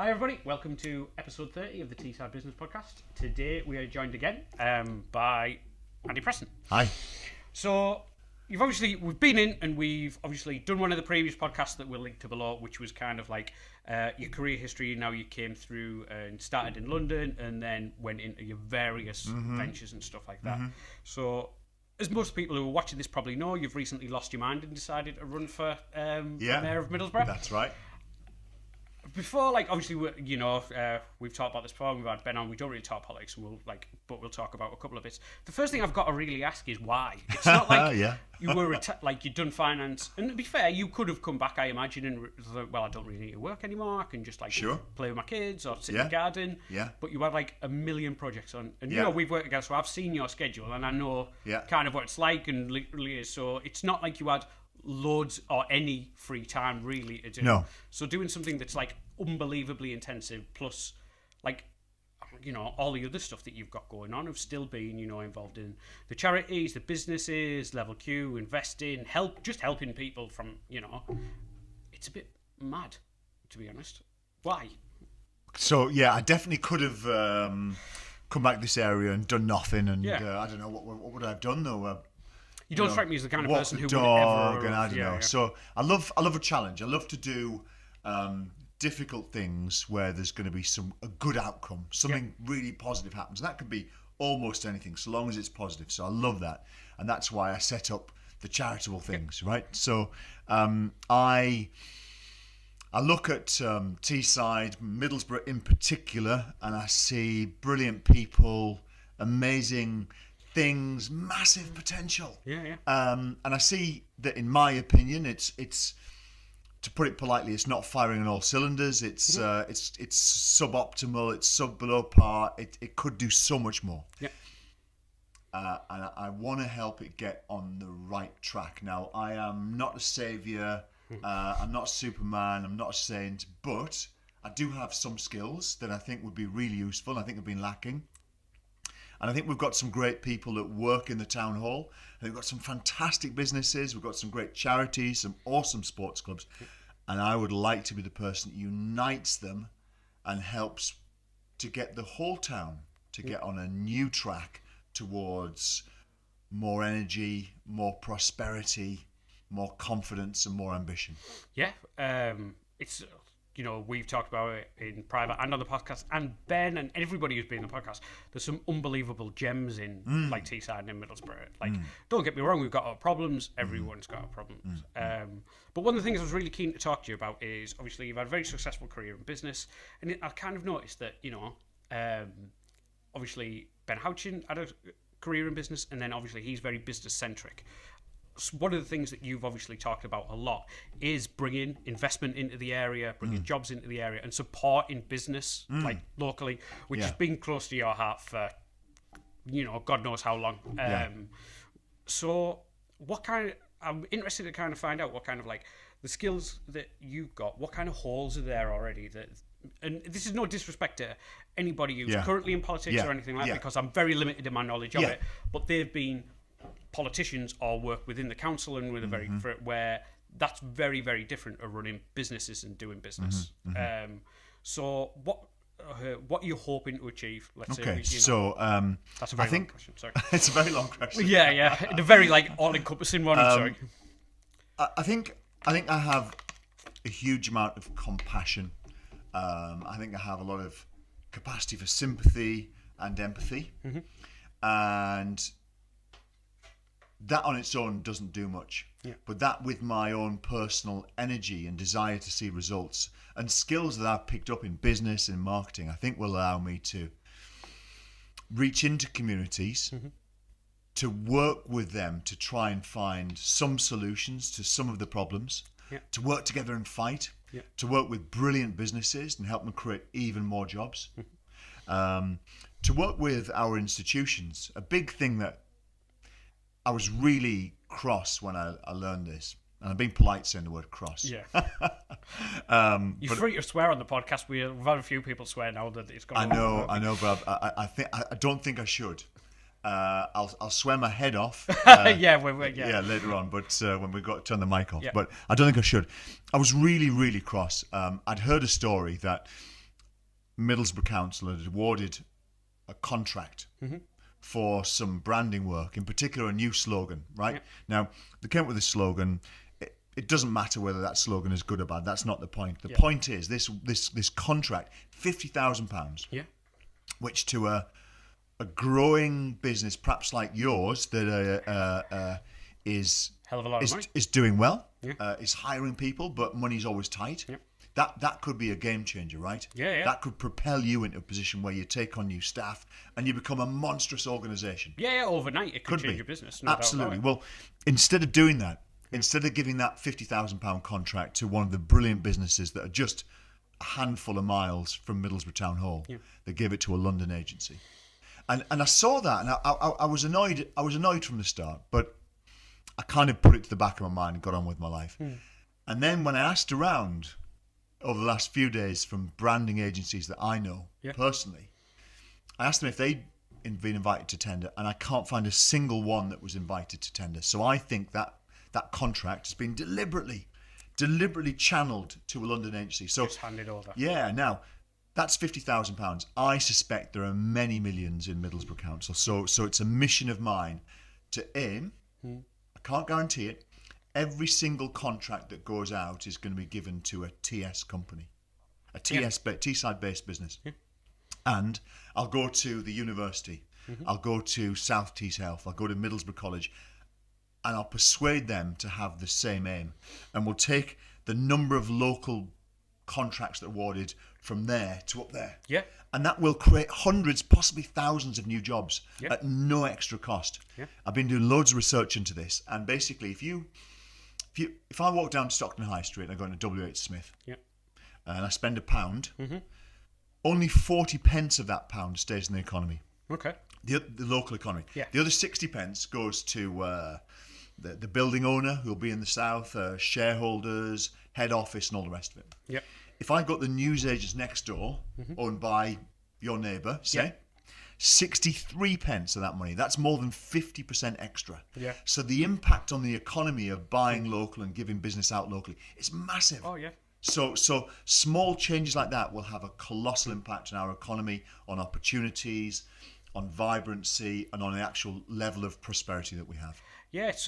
Hi everybody, welcome to episode 30 of the Teesside Business Podcast. Today we are joined again by Andy Preston. Hi. So we've been in and we've obviously done one of the previous podcasts that we'll link to below, which was kind of like your career history. Now you came through and started in London and then went into your various ventures and stuff like that. So as most people who are watching this probably know, you've recently lost your mind and decided to run for Mayor of Middlesbrough. That's right. Before, obviously, we've talked about this before. We've had Ben on. We don't really talk politics, and we'll talk about a couple of bits. The first thing I've got to really ask is why. It's not like you were you'd done finance, and to be fair, you could have come back, I imagine, and thought, well, I don't really need to work anymore. I can just play with my kids or sit in the garden. Yeah. But you had a million projects on, and we've worked together, so I've seen your schedule, and I know kind of what it's like, and literally is. So it's not like you had loads or any free time really to do. No. So doing something that's unbelievably intensive plus all the other stuff that you've got going on, of still being involved in the charities, the businesses, level Q, investing, helping people from it's a bit mad, to be honest. Why? So I definitely could have come back to this area and done nothing, and I don't know what would I have done though. You don't strike me as the kind of person who would ever. I don't know. So I love a challenge. I love to do difficult things where there's going to be a good outcome. Something really positive happens. And that could be almost anything, so long as it's positive. So I love that, and that's why I set up the charitable things, right? So I look at Teesside, Middlesbrough in particular, and I see brilliant people, amazing things, massive potential. And I see that, in my opinion, it's to put it politely, it's not firing on all cylinders. It's suboptimal. It's below par. It could do so much more. And I want to help it get on the right track. Now, I am not a saviour. I'm not a Superman. I'm not a saint. But I do have some skills that I think would be really useful. I think have been lacking. And I think we've got some great people that work in the town hall. And we've got some fantastic businesses. We've got some great charities, some awesome sports clubs. And I would like to be the person that unites them and helps to get the whole town to get on a new track towards more energy, more prosperity, more confidence and more ambition. It's... we've talked about it in private and on the podcast, and Ben and everybody who's been on the podcast, there's some unbelievable gems in Teesside and Middlesbrough. Don't get me wrong, we've got our problems. Everyone's got our problems. But one of the things I was really keen to talk to you about is, obviously, you've had a very successful career in business, and I kind of noticed that, obviously, Ben Houchin had a career in business, and then obviously he's very business-centric. One of the things that you've obviously talked about a lot is bringing investment into the area, bringing jobs into the area, and supporting business locally, which has been close to your heart for God knows how long. So I'm interested to kind of find out what kind of the skills that you've got, what kind of holes are there already and this is no disrespect to anybody who's currently in politics or anything like that, because I'm very limited in my knowledge of it, but they've been politicians or work within the council and with where that's very, very different to running businesses and doing business. So what are you hoping to achieve? Let's say. So that's a very long question. Sorry, it's a very long question. The very all-encompassing one. Sorry. I think I have a huge amount of compassion. I think I have a lot of capacity for sympathy and empathy, and that on its own doesn't do much. But that, with my own personal energy and desire to see results and skills that I've picked up in business and marketing, I think will allow me to reach into communities, to work with them to try and find some solutions to some of the problems, to work together and fight, to work with brilliant businesses and help them create even more jobs, to work with our institutions. A big thing that I was really cross when I learned this, and I'm being polite saying the word cross. You're free to swear on the podcast. We've had a few people swear now that it's gone. I know, but I don't think I should. I'll swear my head off. Later on, but when we got to turn the mic off. But I don't think I should. I was really, really cross. I'd heard a story that Middlesbrough Council had awarded a contract for some branding work, in particular a new slogan, right? Yep. Now, they came up with a slogan. It doesn't matter whether that slogan is good or bad. That's not the point. The point is this contract, £50,000, which to a growing business, perhaps like yours, that is hell of a lot of money. Is doing well, is hiring people, but money's always tight. Yep. That could be a game changer, right? Yeah. That could propel you into a position where you take on new staff and you become a monstrous organisation. Yeah, overnight it could change your business. No Absolutely. doubt about it. Well, instead of doing that, instead of giving that £50,000 contract to one of the brilliant businesses that are just a handful of miles from Middlesbrough Town Hall, they gave it to a London agency. And I saw that, and I was annoyed. I was annoyed from the start, but I kind of put it to the back of my mind and got on with my life. And then when I asked around over the last few days from branding agencies that I know personally, I asked them if they'd been invited to tender, and I can't find a single one that was invited to tender. So I think that contract has been deliberately channeled to a London agency. So just handed over. Yeah, now that's £50,000. I suspect there are many millions in Middlesbrough Council. So it's a mission of mine to aim. I can't guarantee it. Every single contract that goes out is going to be given to a TS company, a Teesside-based business. And I'll go to the university. I'll go to South Tees Health. I'll go to Middlesbrough College. And I'll persuade them to have the same aim. And we'll take the number of local contracts that are awarded from there to up there. Yeah. And that will create hundreds, possibly thousands of new jobs at no extra cost. I've been doing loads of research into this. And basically, if I walk down Stockton High Street and I go into WH Smith and I spend £1, only 40 pence of that pound stays in the economy. Okay. The local economy. Yeah. The other 60 pence goes to the building owner who'll be in the south, shareholders, head office, and all the rest of it. Yep. If I got the newsagents next door, owned by your neighbour, say, 63 pence of that money, that's more than 50% extra. Yeah. So the impact on the economy of buying local and giving business out locally is massive. Oh, yeah. So small changes like that will have a colossal impact on our economy, on opportunities, on vibrancy, and on the actual level of prosperity that we have. Yeah, it's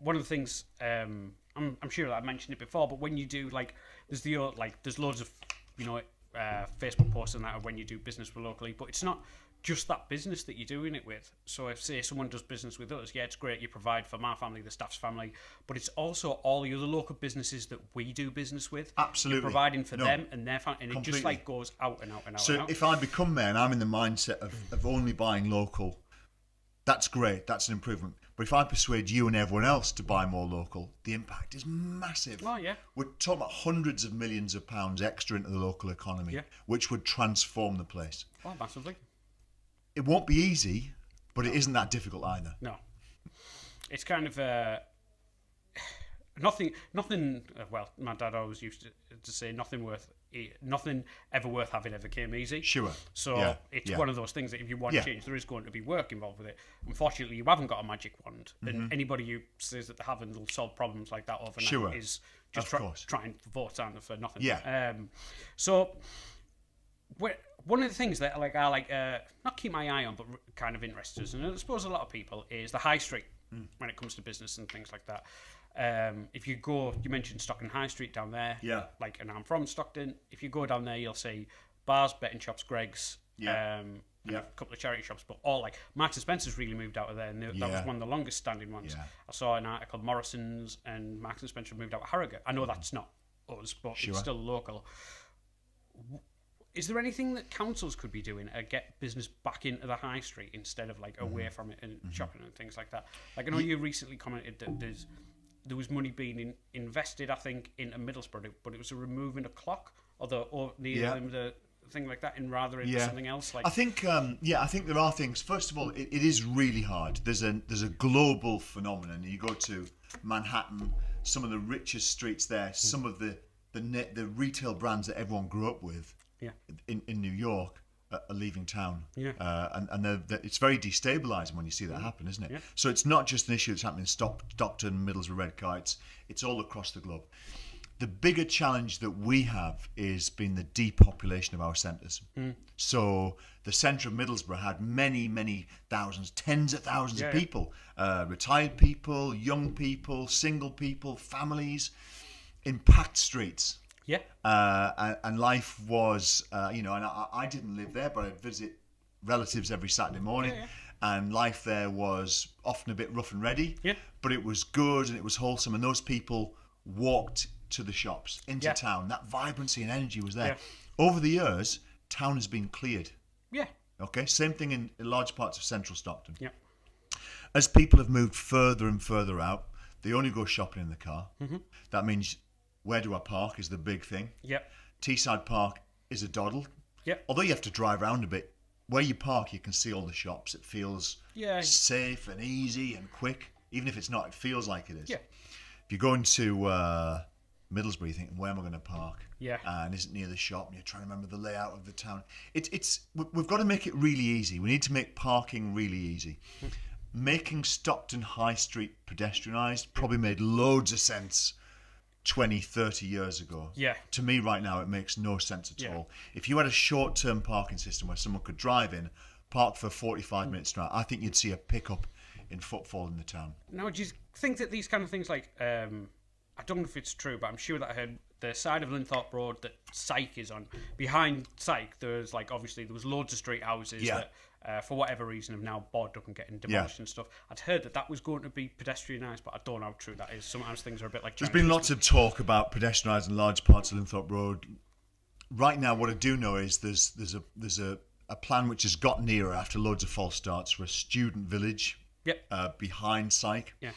one of the things. I'm sure I mentioned it before, but when you do there's loads of Facebook posts and that of when you do business locally, but it's not just that business that you're doing it with. So if, say, someone does business with us, it's great, you provide for my family, the staff's family, but it's also all the other local businesses that we do business with. Absolutely. You're providing for them and their family, and completely. It just goes out and out and out. So and out. If I become mayor and I'm in the mindset of only buying local, that's great, that's an improvement. But if I persuade you and everyone else to buy more local, the impact is massive. Oh, yeah. We're talking about hundreds of millions of pounds extra into the local economy, which would transform the place. Oh, massively. It won't be easy, but it isn't that difficult either. No. It's kind of nothing. Well, my dad always used to say nothing ever worth having ever came easy. Sure. So it's one of those things that if you want change, there is going to be work involved with it. Unfortunately, you haven't got a magic wand, and anybody who says that they haven't will solve problems like that overnight is just trying to vote on for nothing. Yeah. So one of the things that I not keep my eye on, but kind of interests us, and I suppose a lot of people, is the high street when it comes to business and things like that. If you go, you mentioned Stockton High Street down there. Yeah. And I'm from Stockton. If you go down there, you'll see bars, betting shops, Greggs, and a couple of charity shops, but all Marks and Spencer's really moved out of there, and that was one of the longest standing ones. Yeah. I saw an article, Morrison's and Marks and Spencer moved out of Harrogate. I know that's not us, but it's still local. Is there anything that councils could be doing to get business back into the high street instead of away from it and shopping and things like that? I know you recently commented that there was money being invested, I think, into Middlesbrough, but it was removing a clock or the thing like that, and rather into something else. I think there are things. First of all, it is really hard. There's a global phenomenon. You go to Manhattan, some of the richest streets there, some of the retail brands that everyone grew up with. In New York are leaving town, and it's very destabilising when you see that happen, isn't it? Yeah. So it's not just an issue that's happening in Stockton, Middlesbrough, Red Kites. It's all across the globe. The bigger challenge that we have is been the depopulation of our centres. So the centre of Middlesbrough had many thousands, tens of thousands of people, retired people, young people, single people, families, in packed streets. Yeah. And life was, and I didn't live there, but I'd visit relatives every Saturday morning. Yeah. And life there was often a bit rough and ready. Yeah. But it was good and it was wholesome. And those people walked to the shops, into town. That vibrancy and energy was there. Yeah. Over the years, town has been cleared. Yeah. Okay, same thing in large parts of central Stockton. Yeah. As people have moved further and further out, they only go shopping in the car. That means, where do I park is the big thing. Yeah. Teesside Park is a doddle. Yeah. Although you have to drive around a bit, where you park, you can see all the shops. It feels safe and easy and quick. Even if it's not, it feels like it is. Yeah. If you go into Middlesbrough, you're thinking, where am I going to park? Yeah. And is it near the shop? And you're trying to remember the layout of the town. We've got to make it really easy. We need to make parking really easy. Making Stockton High Street pedestrianised probably made loads of sense 20, 30 years ago. Yeah. To me right now, it makes no sense at all. If you had a short-term parking system where someone could drive in, park for 45 minutes, I think you'd see a pickup in footfall in the town. Now, do you think that these kind of things, like, I don't know if it's true, but I'm sure that I heard the side of Linthorpe Road that Syke is on, behind Syke, there was loads of street houses that, for whatever reason, have now boarded up and getting demolished and stuff. I'd heard that was going to be pedestrianised, but I don't know how true that is. Sometimes things are a bit like... There's been lots of talk about pedestrianising large parts of Linthorpe Road. Right now, what I do know is there's a plan which has got nearer after loads of false starts for a student village behind Syke. Yeah.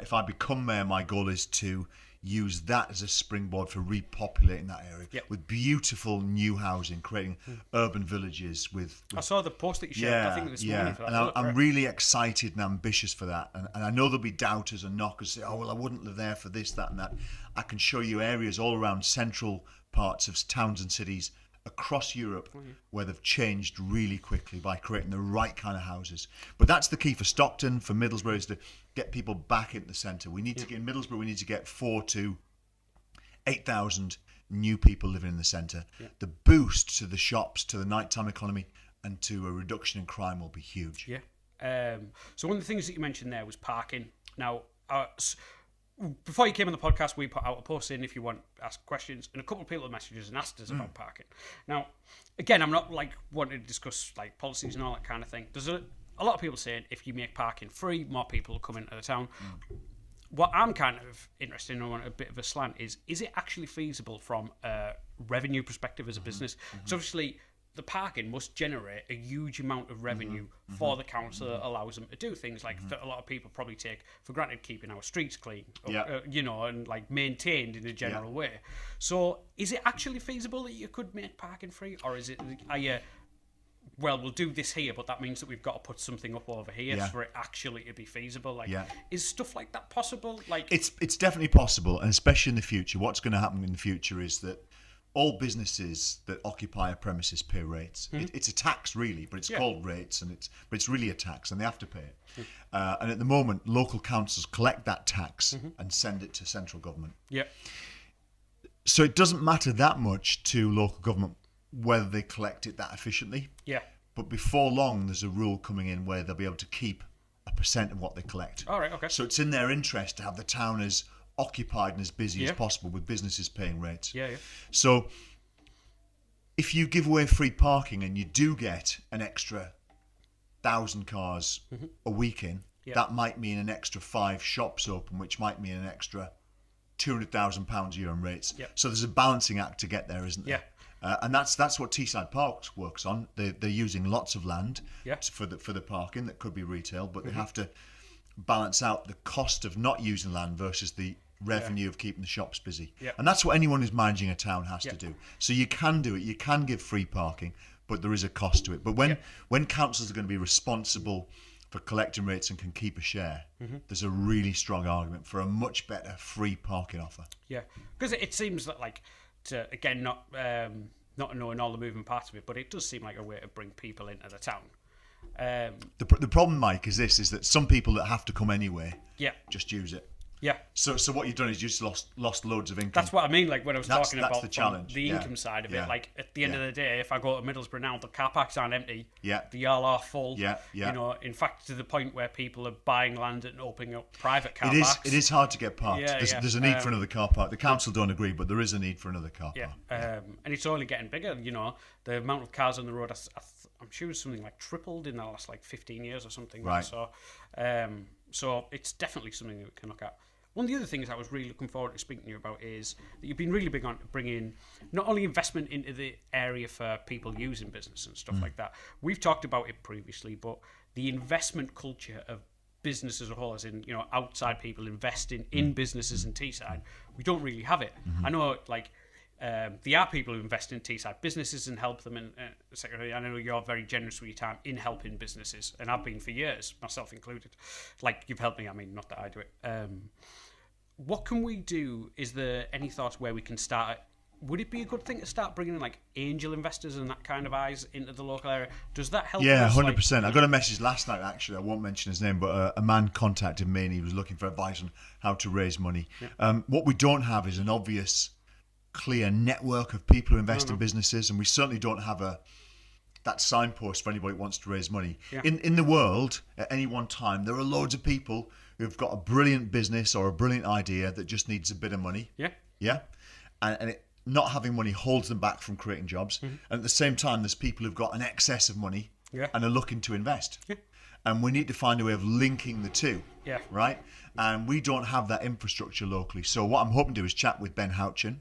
If I become mayor, my goal is to use that as a springboard for repopulating that area with beautiful new housing, creating urban villages with I saw the post that you shared, I think, this morning for that. And I'm really excited and ambitious for that. And I know there'll be doubters and knockers say, oh, well, I wouldn't live there for this, that and that. I can show you areas all around central parts of towns and cities across Europe where they've changed really quickly by creating the right kind of houses. But that's the key for Stockton, for Middlesbrough, is to get people back into the centre. We need to get in Middlesbrough, we need to get 4,000 to 8,000 new people living in the centre. The boost to the shops, to the nighttime economy, and to a reduction in crime will be huge. So one of the things that you mentioned there was parking. Now, before you came on the podcast, we put out a post in if you want to ask questions, and a couple of people have messaged us and asked us about parking. Now, again, I'm not wanting to discuss policies and all that kind of thing. There's a lot of people saying if you make parking free, more people will come into the town. What I'm kind of interested in, I want a bit of a slant, is it actually feasible from a revenue perspective as a business? Because obviously the parking must generate a huge amount of revenue for the council that allows them to do things like that a lot of people probably take for granted, keeping our streets clean, and maintained in a general way. So is it actually feasible that you could make parking free, or is it, we'll do this here, but that means that we've got to put something up over here for it actually to be feasible? Is stuff like that possible? It's definitely possible, and especially in the future. What's going to happen in the future is that all businesses that occupy a premises pay rates. It's a tax, really, but it's called rates, but it's really a tax, and they have to pay it. And at the moment, local councils collect that tax and send it to central government. So it doesn't matter that much to local government whether they collect it that efficiently. But before long, there's a rule coming in where they'll be able to keep a percent of what they collect. All right, okay. So it's in their interest to have the town as occupied and as busy as possible, with businesses paying rates. So if you give away free parking and you do get an extra 1,000 cars a week in, that might mean an extra 5 shops open, which might mean an extra £200,000 a year in rates. So there's a balancing act to get there, isn't there? And that's what Teesside Park works on. They're using lots of land for the parking that could be retail, but they have to balance out the cost of not using land versus the revenue of keeping the shops busy. And that's what anyone who's managing a town has to do. So you can do it, you can give free parking, but there is a cost to it. But when councils are going to be responsible for collecting rates and can keep a share, there's a really strong argument for a much better free parking offer. Because it seems that, to, again, not knowing all the moving parts of it, but it does seem like a way to bring people into the town. The problem, Mike, is that some people that have to come anyway just use it. Yeah. So what you've done is you just lost loads of income. That's what I mean. Like when I was talking that's about the challenge. the income side of it. Yeah. Like at the end of the day, if I go to Middlesbrough now, the car parks aren't empty. Yeah. The all are full. Yeah. You know, in fact, to the point where people are buying land and opening up private car parks. It is hard to get parked. Yeah, there's a need for another car park. The council don't agree, but there is a need for another car park. Yeah. And it's only getting bigger. You know, the amount of cars on the road, I'm sure it's something like tripled in the last like 15 years or something. Right. So it's definitely something that we can look at. One of the other things I was really looking forward to speaking to you about is that you've been really big on bringing not only investment into the area for people using business and stuff like that. We've talked about it previously, but the investment culture of business as a whole, as in, you know, outside people investing in businesses in Teesside, we don't really have it. I know, like, there are people who invest in Teesside businesses and help them. And Secretary, I know you're very generous with your time in helping businesses, and I've been for years, myself included. Like, you've helped me. I mean, not that I do it. What can we do? Is there any thoughts where we can start? Would it be a good thing to start bringing in like angel investors and that kind of eyes into the local area? Does that help? Yeah, us? 100%. I got a message last night, actually. I won't mention his name, but a man contacted me and he was looking for advice on how to raise money. Yeah. What we don't have is an obvious, clear network of people who invest in businesses, and we certainly don't have that signpost for anybody who wants to raise money. Yeah. In the world, at any one time, there are loads of people who've got a brilliant business or a brilliant idea that just needs a bit of money. Yeah. Yeah. And not having money holds them back from creating jobs. And at the same time, there's people who've got an excess of money and are looking to invest. Yeah. And we need to find a way of linking the two. Yeah. Right? And we don't have that infrastructure locally. So what I'm hoping to do is chat with Ben Houchin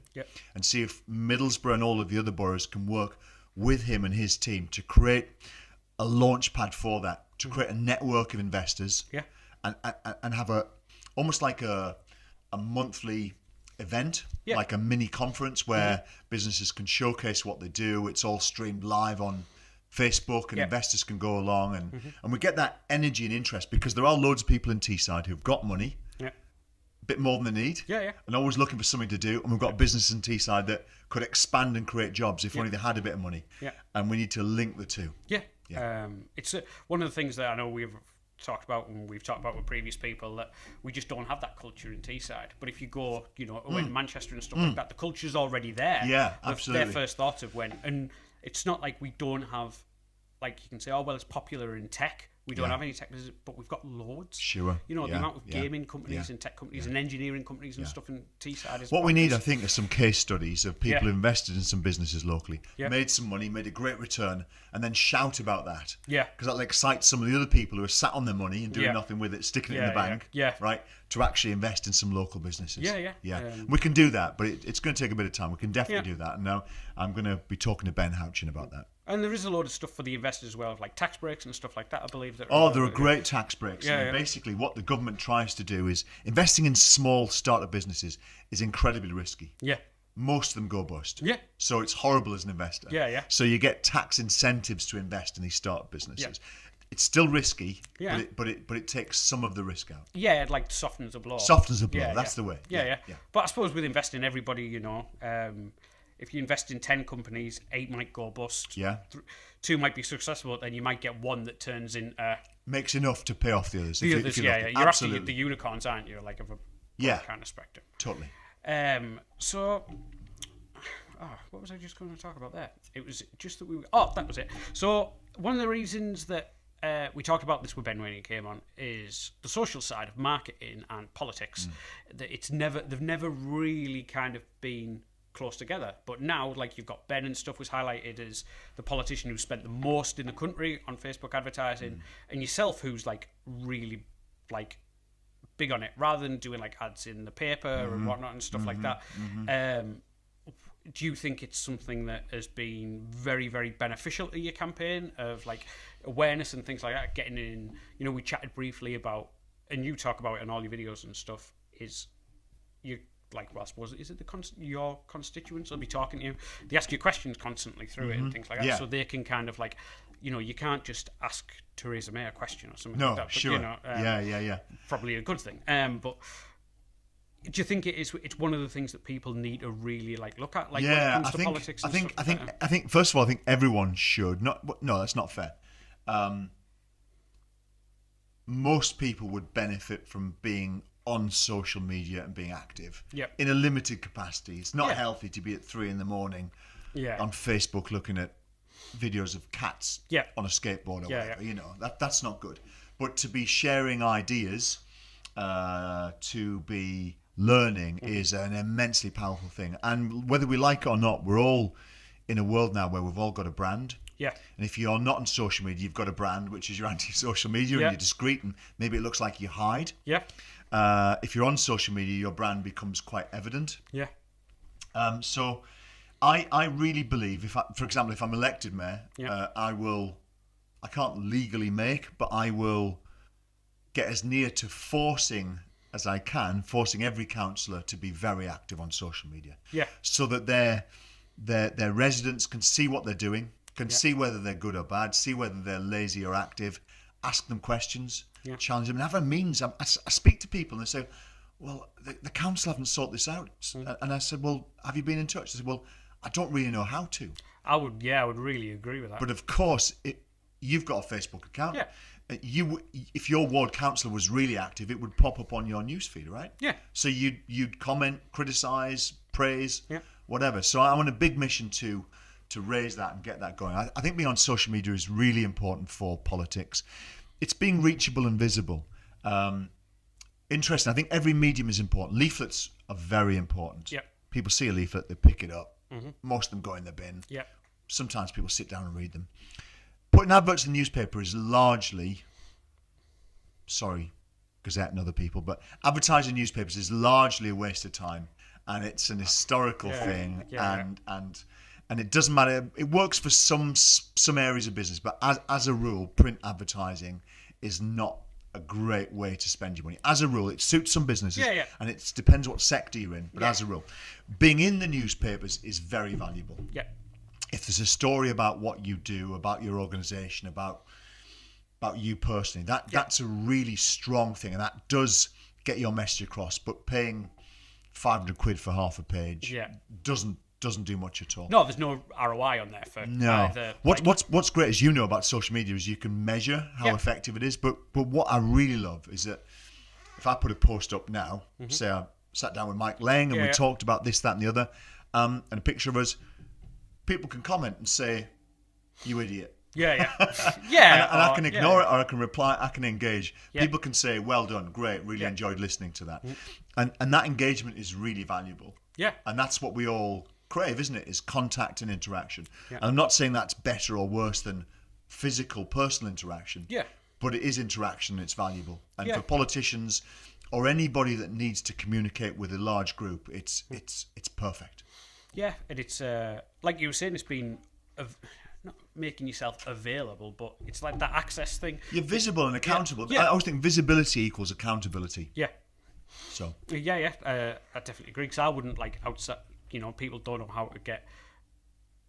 and see if Middlesbrough and all of the other boroughs can work with him and his team to create a launch pad for that, to create a network of investors. Yeah. And have almost like a monthly event, like a mini conference where businesses can showcase what they do. It's all streamed live on Facebook, and investors can go along, and we get that energy and interest, because there are loads of people in Teesside who've got money, a bit more than they need, and always looking for something to do. And we've got businesses in Teesside that could expand and create jobs if only they had a bit of money. And we need to link the two. It's one of the things that I know we've talked about, and we've talked about with previous people, that we just don't have that culture in Teesside. But if you go, you know, away to Manchester and stuff like that, the culture's already there. Yeah, absolutely. Their first thoughts of when, and it's not like we don't have, like, you can say, oh well, it's popular in tech. We don't have any tech business, but we've got loads. Sure. You know, the amount of gaming companies and tech companies and engineering companies and stuff in Teesside is... What we need, I think, are some case studies of people who invested in some businesses locally, made some money, made a great return, and then shout about that. Yeah. Because that'll excite some of the other people who are sat on their money and doing nothing with it, sticking it in the bank, right, to actually invest in some local businesses. We can do that, but it's going to take a bit of time. We can definitely do that. And now I'm going to be talking to Ben Houchin about that. And there is a load of stuff for the investors as well, like tax breaks and stuff like that, I believe. There are great tax breaks. Basically, what the government tries to do is, investing in small startup businesses is incredibly risky. Yeah. Most of them go bust. Yeah. So it's horrible as an investor. So you get tax incentives to invest in these startup businesses. It's still risky, but it takes some of the risk out. Yeah, it like softens the blow. That's the way. Yeah. But I suppose with investing, everybody, you know, if you invest in 10 companies, 8 might go bust. Yeah. 2 might be successful, but then you might get one that turns into... makes enough to pay off the others. You're after the unicorns, aren't you? Like of a kind of spectrum. Totally. So... what was I just going to talk about there? It was just that that was it. So one of the reasons that we talked about this with Ben when he came on is the social side of marketing and politics. That they've never really kind of been close together, but now, like, you've got Ben and stuff was highlighted as the politician who spent the most in the country on Facebook advertising, and yourself, who's like really like big on it, rather than doing like ads in the paper and whatnot and stuff like that. Do you think it's something that has been very, very beneficial to your campaign of like awareness and things like that, getting in? You know, we chatted briefly about, and you talk about it in all your videos and stuff, is you like, well, I suppose, is it your constituents will be talking to you? They ask you questions constantly through it and things like that, so they can kind of like, you know, you can't just ask Theresa May a question or something like that. But, sure. You know, probably a good thing. But do you think it's one of the things that people need to really like look at, like when it comes to politics? I think first of all, I think everyone should. No, that's not fair. Most people would benefit from being on social media and being active Yep. in a limited capacity. It's not healthy to be at 3 a.m. on Facebook looking at videos of cats on a skateboard or whatever. You know, that's not good. But to be sharing ideas, to be learning is an immensely powerful thing. And whether we like it or not, we're all in a world now where we've all got a brand. Yeah. And if you're not on social media, you've got a brand, which is your anti-social media, and you're discreet, and maybe it looks like you hide. Yeah. If you're on social media, your brand becomes quite evident. Yeah. So I really believe, for example, if I'm elected mayor, I can't legally make, but I will get as near to forcing as I can, forcing every councillor to be very active on social media. Yeah. So that their residents can see what they're doing, can see whether they're good or bad, see whether they're lazy or active, ask them questions, challenge them, and have a means. I speak to people and they say, well, the council haven't sorted this out. And I said, well, have you been in touch? They said, well, I don't really know how to. I would really agree with that. But of course, you've got a Facebook account. Yeah. If your ward councillor was really active, it would pop up on your newsfeed, right? Yeah. So you'd comment, criticise, praise, whatever. So I'm on a big mission to raise that and get that going. I think being on social media is really important for politics. It's being reachable and visible. Interesting. I think every medium is important. Leaflets are very important. Yep. People see a leaflet, they pick it up. Mm-hmm. Most of them go in the bin. Yep. Sometimes people sit down and read them. Putting adverts in the newspaper is largely, sorry, Gazette and other people, but advertising newspapers is largely a waste of time, and it's an historical thing, and it doesn't matter. It works for some areas of business, but as a rule, print advertising is not a great way to spend your money. As a rule, it suits some businesses, and it depends what sector you're in. But as a rule, being in the newspapers is very valuable. Yeah. If there's a story about what you do, about your organisation, about you personally, that's a really strong thing, and that does get your message across. But paying £500 for half a page doesn't do much at all. No, there's no ROI on there for either. What's great, as you know about social media, is you can measure how effective it is. But what I really love is that if I put a post up now, say I sat down with Mike Lang and we talked about this, that, and the other, and a picture of us, people can comment and say, "You idiot." Yeah. And I can ignore it, or I can reply, I can engage. People can say, "Well done, great, really enjoyed listening to that." And that engagement is really valuable. Yeah. And that's what we all crave, isn't it? Is contact and interaction. And I'm not saying that's better or worse than physical, personal interaction. Yeah. But it is interaction, and it's valuable. And for politicians or anybody that needs to communicate with a large group, it's perfect. Yeah, and it's like you were saying, it's been not making yourself available, but it's like that access thing. You're visible and accountable. I always think visibility equals accountability. Yeah. So. I definitely agree, because I wouldn't outside. People don't know how to get.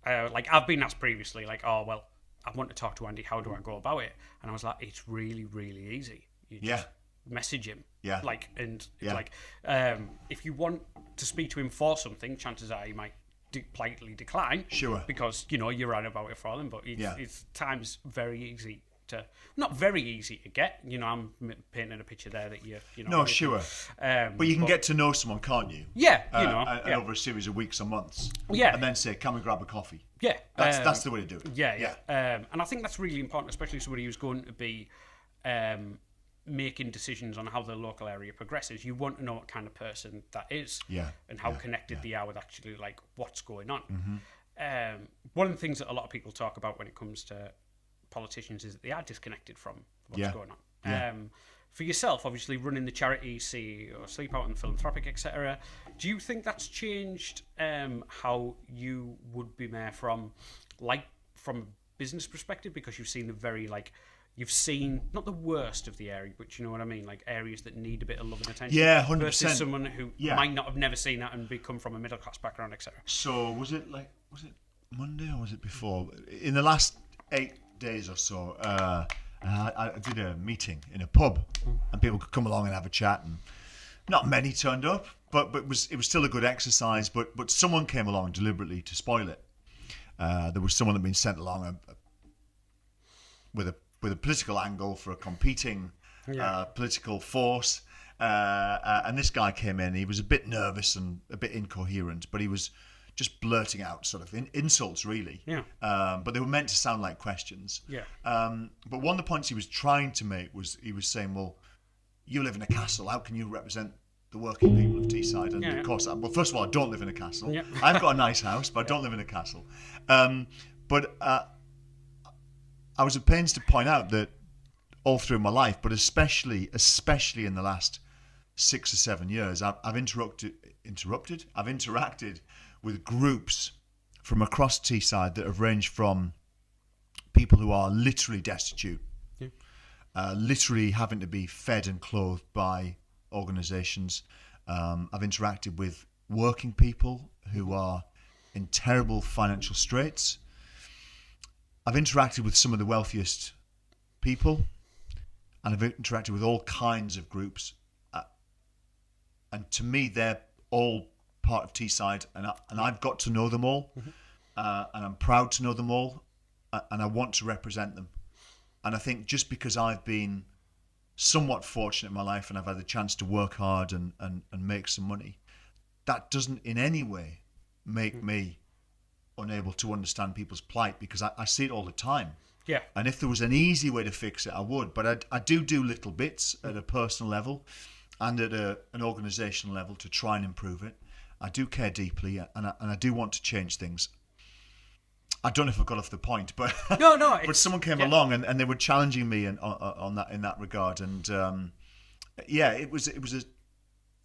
I've been asked previously, oh well, I want to talk to Andy. How do I go about it? And I was like, it's really, really easy. You just message him. Yeah. If you want to speak to him for something, chances are he might politely decline. Sure. Because you're right about it for them, but it's times very easy to, not very easy to get. I'm painting a picture there that No, sure. But you can get to know someone, can't you? Yeah. Over a series of weeks or months. Yeah. And then say, can we grab a coffee? Yeah. That's the way to do it. Yeah. And I think that's really important, especially somebody who's going to be making decisions on how the local area progresses. You want to know what kind of person that is, and how connected they are with actually what's going on. Mm-hmm. One of the things that a lot of people talk about when it comes to politicians is that they are disconnected from what's going on. For yourself, obviously running the charity, or Sleep Out and Philanthropic, etc., do you think that's changed how you would be mayor from a business perspective, because you've seen the very you've seen not the worst of the area, but you know what I mean, areas that need a bit of love and attention. Yeah, 100%. Versus someone who might not have never seen that and come from a middle class background, etc. So was it Monday or was it before? In the last 8 days or so, I did a meeting in a pub, and people could come along and have a chat, and not many turned up, but it was still a good exercise. But someone came along deliberately to spoil it. There was someone that had been sent along with a political angle for a competing political force, And this guy came in. He was a bit nervous and a bit incoherent, but he was just blurting out sort of insults, really. Yeah. But they were meant to sound like questions. Yeah. But one of the points he was trying to make was he was saying, well, you live in a castle. How can you represent the working people of Teesside? And of course, well, first of all, I don't live in a castle. Yeah. I've got a nice house, but I don't live in a castle. But I was at pains to point out that all through my life, but especially in the last 6 or 7 years, I've interacted with groups from across Teesside that have ranged from people who are literally destitute, literally having to be fed and clothed by organisations. I've interacted with working people who are in terrible financial straits. I've interacted with some of the wealthiest people, and I've interacted with all kinds of groups. And to me, they're all part of Teesside, and I've got to know them all, and I'm proud to know them all, and I want to represent them. And I think just because I've been somewhat fortunate in my life and I've had the chance to work hard and make some money, that doesn't in any way make me unable to understand people's plight, because I see it all the time. Yeah. And if there was an easy way to fix it, I would. But I do little bits at a personal level and at an organisational level to try and improve it. I do care deeply, and I do want to change things. I don't know if I got off the point, but no, but someone came along and they were challenging me on that in that regard, and it was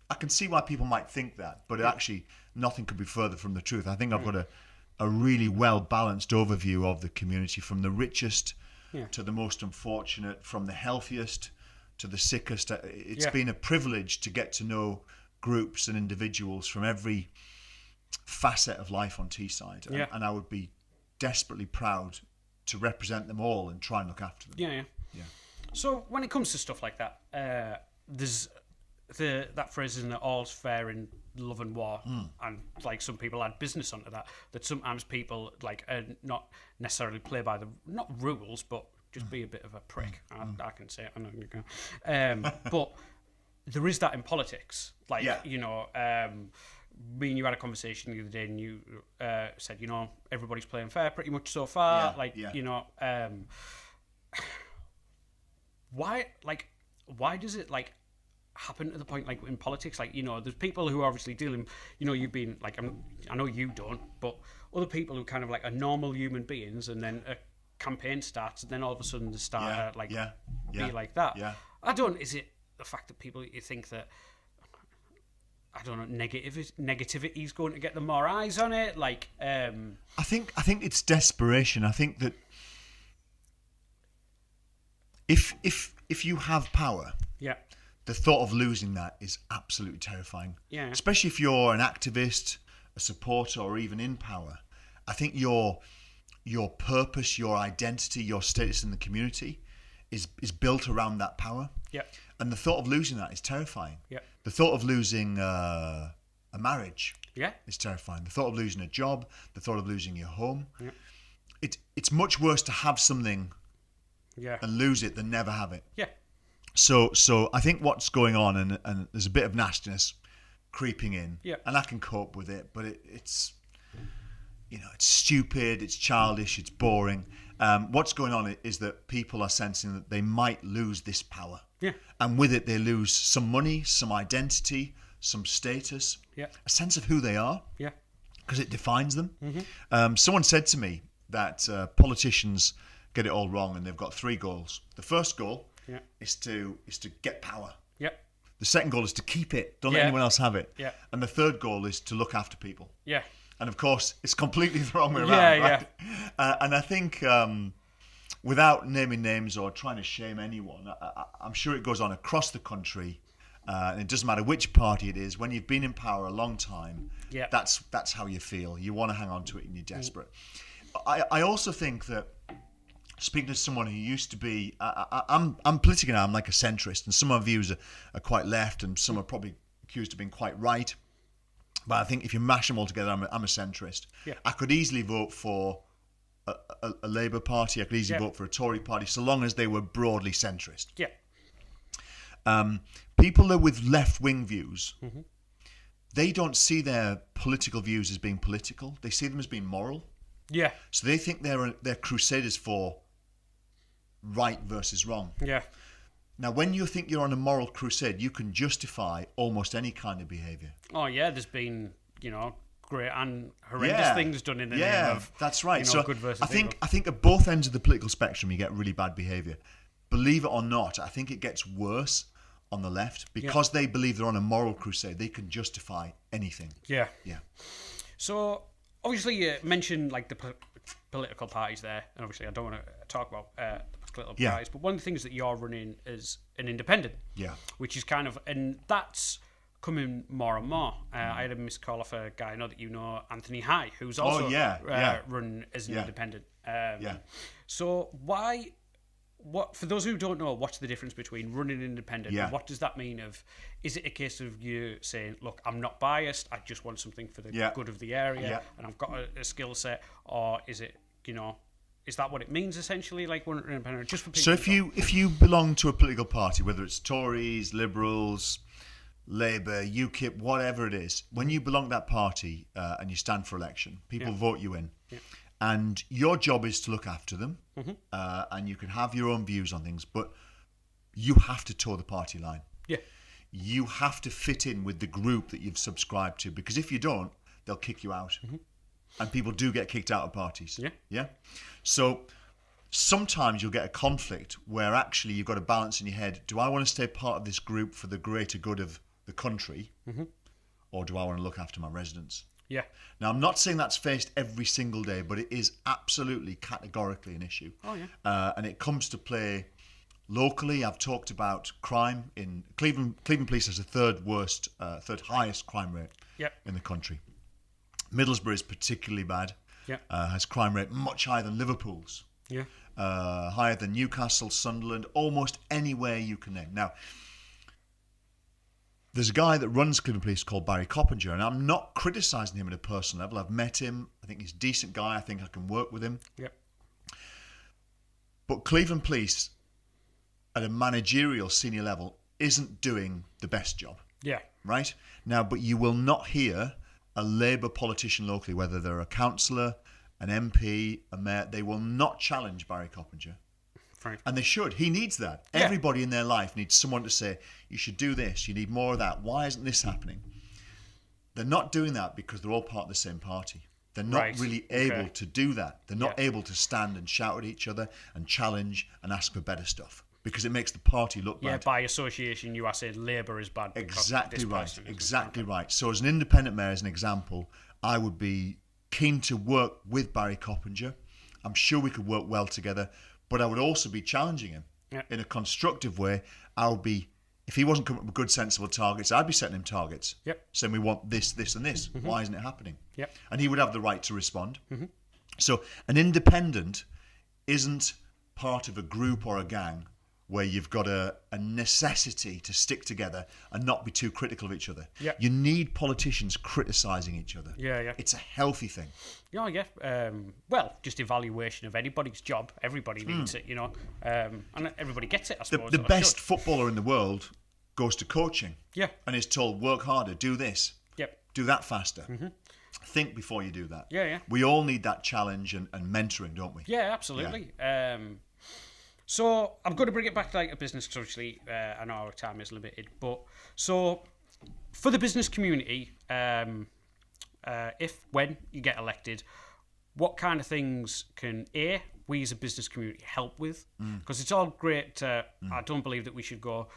I can see why people might think that, but actually nothing could be further from the truth. I think I've got a really well balanced overview of the community, from the richest to the most unfortunate, from the healthiest to the sickest. It's been a privilege to get to know groups and individuals from every facet of life on Teesside, and I would be desperately proud to represent them all and try and look after them. Yeah. So when it comes to stuff like that, there's that phrase, isn't it, all's fair in love and war, and like some people add business onto that sometimes people like not necessarily play by the not rules, but just be a bit of a prick. I can say it, I know you can. But there is that in politics, like me and you had a conversation the other day, and you said, everybody's playing fair pretty much so far. Why does it happen to the point in politics? There's people who are obviously dealing. You've been I know you don't, but other people who kind of are normal human beings, and then a campaign starts, and then all of a sudden they start be like that. Yeah. Is it the fact that people you think that? I don't know, negativity is going to get them more eyes on it. I think it's desperation. I think that if you have power, the thought of losing that is absolutely terrifying. Yeah. Especially if you're an activist, a supporter, or even in power. I think your purpose, your identity, your status in the community is built around that power. Yeah. And the thought of losing that is terrifying. Yeah. The thought of losing a marriage is terrifying. The thought of losing a job, the thought of losing your home. Yeah. It's much worse to have something and lose it than never have it. Yeah. So I think what's going on, and there's a bit of nastiness creeping in, and I can cope with it, but it's it's stupid, it's childish, it's boring. What's going on is that people are sensing that they might lose this power. Yeah. And with it, they lose some money, some identity, some status, a sense of who they are. Yeah. Because it defines them. Mm-hmm. Someone said to me that politicians get it all wrong, and they've got 3 goals. The first goal is to get power. Yeah. The second goal is to keep it. Don't let anyone else have it. Yeah. And the third goal is to look after people. Yeah. And of course, it's completely the wrong way around. Right? And I think, without naming names or trying to shame anyone, I'm sure it goes on across the country. And it doesn't matter which party it is. When you've been in power a long time, that's how you feel. You want to hang on to it, and you're desperate. I also think that, speaking to someone who used to be, I'm politically now, I'm like a centrist, and some of my views are quite left, and some are probably accused of being quite right. But I think if you mash them all together, I'm a centrist. Yeah. I could easily vote for a Labour Party. I could easily vote for a Tory party, so long as they were broadly centrist. Yeah. People that with left-wing views, they don't see their political views as being political. They see them as being moral. Yeah. So they think they're crusaders for right versus wrong. Yeah. Now, when you think you're on a moral crusade, you can justify almost any kind of behaviour. Oh, yeah, there's been, great and horrendous things done in the name of, that's right. So good versus I think at both ends of the political spectrum, you get really bad behaviour. Believe it or not, I think it gets worse on the left because they believe they're on a moral crusade. They can justify anything. Yeah. Yeah. So, obviously, you mentioned, like, the political parties there, and obviously I don't want to talk about the political parties, but one of the things that you're running is an independent. Yeah. Which is kind of, and that's coming more and more. I had a missed call off a guy I know that you know, Anthony High, who's also run as an independent. So for those who don't know, what's the difference between running an independent and what does that mean? Is it a case of you saying, look, I'm not biased, I just want something for the good of the area and I've got a skill set, or is it, is that what it means essentially, like running an independent? Just for people. So if you belong to a political party, whether it's Tories, Liberals, Labour, UKIP, whatever it is, when you belong to that party and you stand for election, people vote you in. Yeah. And your job is to look after them, and you can have your own views on things, but you have to toe the party line. Yeah. You have to fit in with the group that you've subscribed to, because if you don't, they'll kick you out. And people do get kicked out of parties. Yeah. Yeah. So sometimes you'll get a conflict where actually you've got a balance in your head. Do I want to stay part of this group for the greater good of the country, or do I want to look after my residents? Yeah. Now, I'm not saying that's faced every single day, but it is absolutely categorically an issue. Oh, yeah. And it comes to play locally. I've talked about crime in Cleveland. Cleveland Police has the third highest crime rate in the country. Middlesbrough is particularly bad. Yeah. Has crime rate much higher than Liverpool's. Yeah. Higher than Newcastle, Sunderland, almost anywhere you can name. Now, there's a guy that runs Cleveland Police called Barry Coppinger, and I'm not criticising him at a personal level. I've met him. I think he's a decent guy. I think I can work with him. Yep. But Cleveland Police, at a managerial senior level, isn't doing the best job. Yeah. Right? Now, but you will not hear a Labour politician locally, whether they're a councillor, an MP, a mayor, they will not challenge Barry Coppinger. Right. And they should. He needs that. Yeah. Everybody in their life needs someone to say, you should do this, you need more of that. Why isn't this happening? They're not doing that because they're all part of the same party. They're not really able to do that. They're not able to stand and shout at each other and challenge and ask for better stuff because it makes the party look bad. Yeah, by association, you are saying Labour is bad. Exactly right. Exactly right. So as an independent mayor, as an example, I would be keen to work with Barry Coppinger. I'm sure we could work well together. But I would also be challenging him in a constructive way. I would be, if he wasn't coming up with good, sensible targets, I'd be setting him targets. Yep. Saying we want this, this, and this. Why isn't it happening? Yep. And he would have the right to respond. So an independent isn't part of a group or a gang where you've got a necessity to stick together and not be too critical of each other. Yep. You need politicians criticising each other. Yeah. It's a healthy thing. Yeah. Well, just evaluation of anybody's job. Everybody needs it, and everybody gets it, I suppose. The best footballer in the world goes to coaching. Yeah. And is told, work harder, do this. Yep. Do that faster. Think before you do that. Yeah. We all need that challenge and mentoring, don't we? Yeah, absolutely. Yeah. So I'm going to bring it back to like a business because obviously I know our time is limited. But so for the business community, when you get elected, what kind of things can we as a business community help with? Because it's all great. I don't believe that we should go,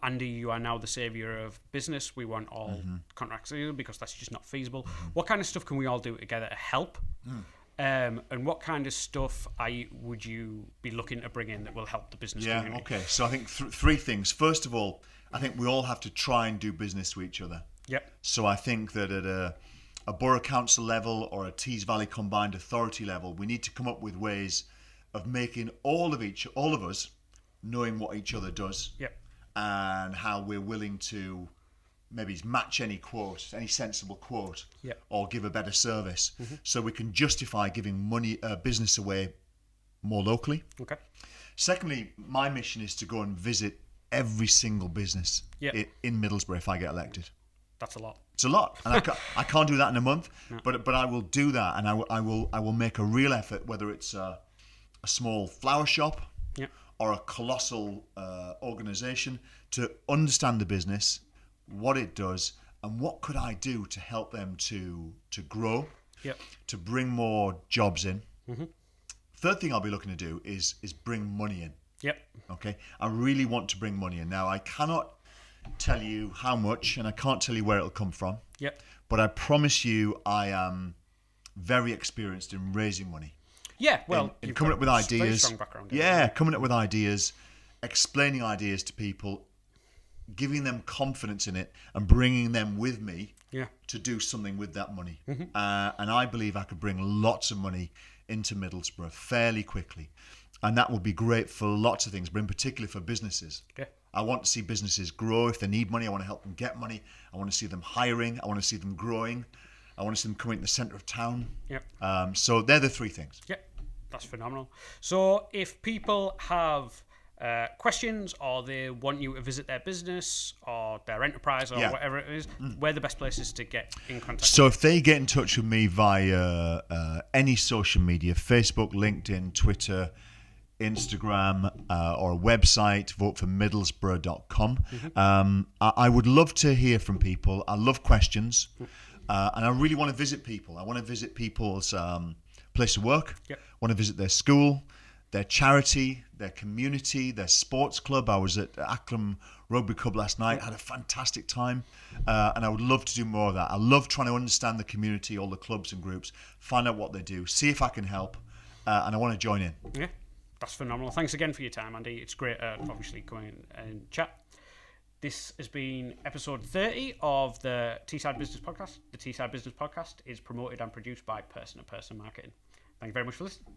Andy, you are now the saviour of business. We want all contracts because that's just not feasible. What kind of stuff can we all do together to help? And what kind of stuff would you be looking to bring in that will help the business community? Yeah, okay. So I think three things. First of all, I think we all have to try and do business with each other. Yep. So I think that at a borough council level or a Tees Valley Combined Authority level, we need to come up with ways of making all of us knowing what each other does. Yep. And how we're willing to maybe match any quote, any sensible quote, or give a better service, so we can justify giving business away more locally. Okay. Secondly, my mission is to go and visit every single business Yeah. in Middlesbrough if I get elected. That's a lot. It's a lot, and I can't do that in a month. No. But I will do that, and I will make a real effort, whether it's a small flower shop or a colossal organisation, to understand the business, what it does, and what could I do to help them to grow, to bring more jobs in. Mm-hmm. Third thing I'll be looking to do is bring money in. Yep. Okay. I really want to bring money in. Now, I cannot tell you how much, and I can't tell you where it'll come from. Yep. But I promise you, I am very experienced in raising money. Yeah. Well, in coming up with ideas. Very strong background. Coming up with ideas, explaining ideas to people, giving them confidence in it, and bringing them with me to do something with that money. Mm-hmm. And I believe I could bring lots of money into Middlesbrough fairly quickly. And that will be great for lots of things, but in particular for businesses. Okay. I want to see businesses grow. If they need money, I want to help them get money. I want to see them hiring. I want to see them growing. I want to see them coming to the centre of town. Yep. So they're the three things. Yep. That's phenomenal. So if people have questions, or they want you to visit their business or their enterprise or whatever it is, where are the best places to get in contact? So if they get in touch with me via any social media, Facebook, LinkedIn, Twitter, Instagram, or a website, voteformiddlesbrough.com. Mm-hmm. I would love to hear from people. I love questions, and I really want to visit people. I want to visit people's place of work. Yep. I want to visit their school, their charity, their community, their sports club. I was at Acklam Rugby Club last night, had a fantastic time, and I would love to do more of that. I love trying to understand the community, all the clubs and groups, find out what they do, see if I can help, and I want to join in. Yeah. That's phenomenal. Thanks again for your time, Andy. It's great, obviously, coming and chat. This has been episode 30 of the Teesside Business Podcast. The Teesside Business Podcast is promoted and produced by Person to Person Marketing. Thank you very much for listening.